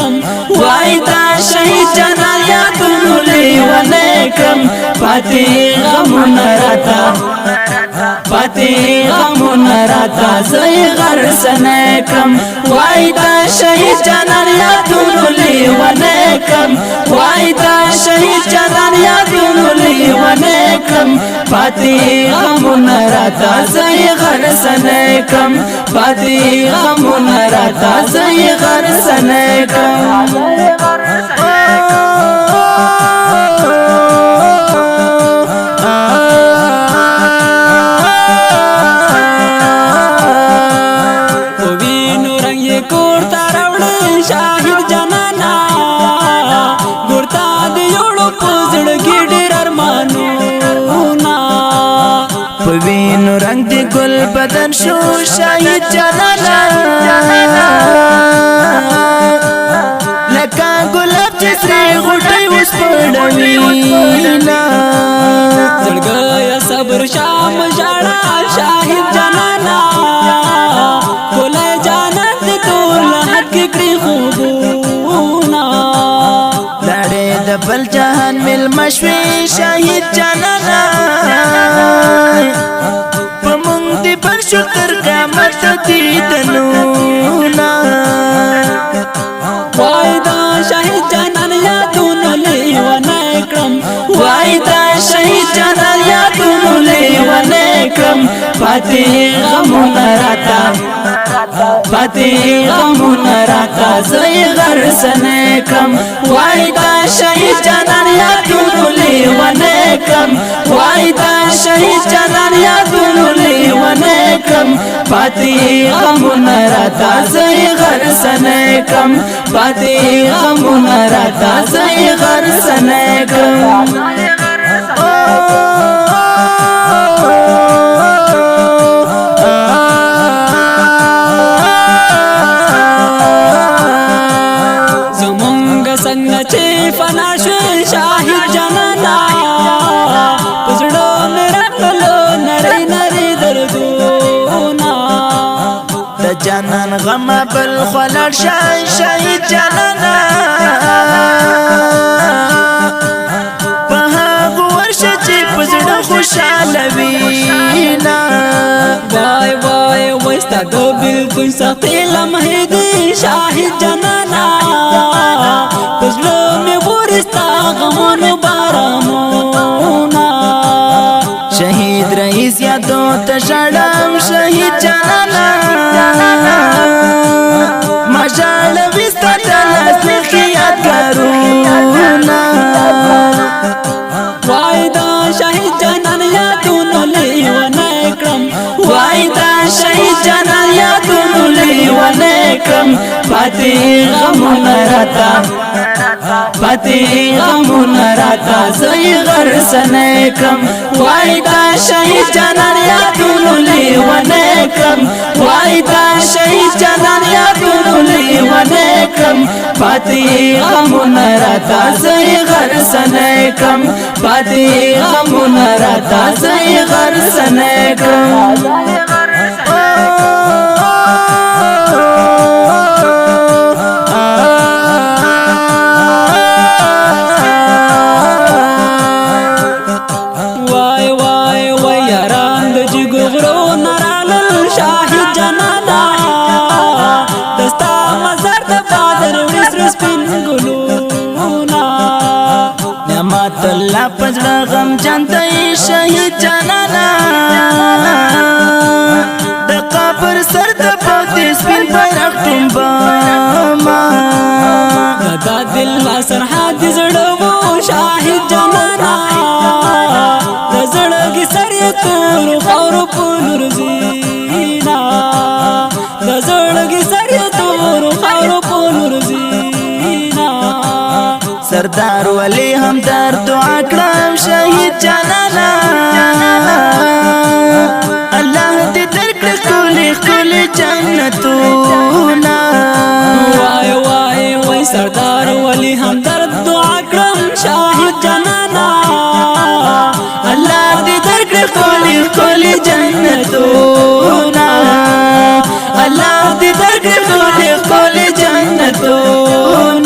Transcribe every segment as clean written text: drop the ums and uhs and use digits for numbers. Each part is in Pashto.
کړم وای دا شهید جانان یادونو لیونی کړم پاتې غمونه راته پاتې غمونه راته زه یې غرڅنی کړم وای دا شهید جانان یادونو لیونی کړم وای دا شهید جانان یادونو لیونی کړم پاتې غمونه راته زه یې غرڅنی کړم پاتې غمونه راته زه یې غرڅنی کړم شاهد جانانا ګورتا د یوړو پزړ کې ډېر ارمانونه په وینو رنگ د ګل بدن شو شاهد جانانا لکه ګلاب چې سرې غوټۍ اوس پړوينا زړګیا صبر شام ژړا شاهد جانانا کولای جانان دې ټول حق کړی خوبونه لړې د بل جهان مل مشوي شاهد جانانا په مونږ دې پر شکر قیامت دیدنونه وای دا شهید جانان یادونو لیونی کړم وای دا شهید جانان یادونو لیونی کړم پاتې غمونه راته پاتې غمونه راته زه یې غرڅنی کړم وای دا شهید جانان یادونو لیونی کړم وای دا شهید جانان یادونو لیونی کړم پاتې غمونه راته زه یې غرڅنی کړم پاتې غمونه راته زه یې غرڅنی کړم څنګه چې فنا شوې شاهد جانانا پزړو مې راغلو نری نری دردونه د جانان غم بل خلل شاهد جانانا په هغه ورشه چې پزړو خوشاله وینا وای وای وای ستا د بالکل سختې لمحې دي شاهد جانانا پزړو مې ورستا غمونو بارانونه شهید رئیس یادو ته ژړم شهید جانانا ما ژړوي ستا د لاس لیکې یادګارونه وای دا شهید جانان یادونو لیونی کړم وای دا شهید جانان یادونو لیونی کړم پاتې غمونه راته پاتې غمونه راته زه یې غرڅنی کړم وای دا شهید جانان یادونو لیونی کړم وای دا شهید جانان یادونو لیونی کړم پاتې غمونه راته زه یې غرڅنی کړم پاتې غمونه راته زه یې غرڅنی کړم شاهد جانانا دستا مزار د پادر وړي سر سپین ګلونا نعمت الله پزړه غم جانته شهید جانانا د قبر سر د پاتې سپین بیرغ ټومبما دا دل لا سرحد زړو شاهد جانانا د زړګي سر یې تور خور پلور زینا د زړګي سر یې تور خور پلور زینا سردار ولی هم در دعا کړم شهید جانانا الله دې درکړي ښکلي ښکلي جنتونه وای وای وای سردار ولی هم در دعا کړم شاهد جانانا الله دې درکړي ښکلي ښکلي جنتونه الله دې درکړي ښکلي ښکلي جنتونه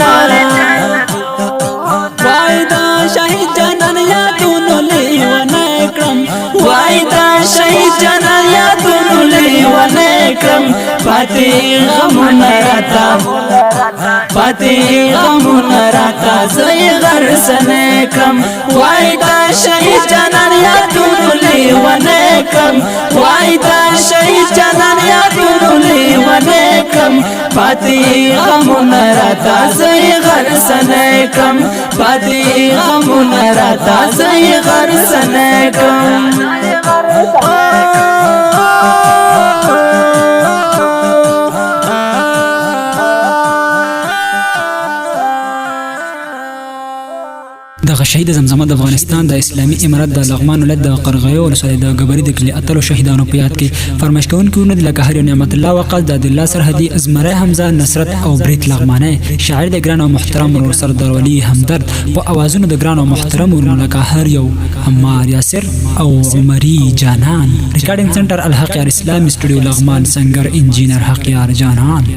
پاتې غمونه راته پاتې غمونه راته زه یې غرڅنی کړم وای دا شهید جانان یادونو لیونی کړم وای دا شهید جانان یادونو لیونی کړم پاتې غمونه راته زه یې غرڅنی کړم پاتې غمونه راته زه یې غرڅنی کړم دغه شهید زمزمه د افغانستان د اسلامي امارت د لغمان ولایت د قرغیو ولسوالۍ د ګبري د کلي اتلو شهیدانو په یاد کې فرمایش کوونکي ونه دي لکه هر نعمت الله وقاص د عبدالله سرحدي ازمری حمزه نصرت او بریت لغمانی شاعر د ګران او محترم ورور سردار ولی همدرد په اوازونو د ګران او محترم ورونو لکه هر یو عمار یاسر او عمري جانان ریکارډینګ سنټر الحق یار اسلامي سټوډیو لغمان سنگر انجینر حق یار جانان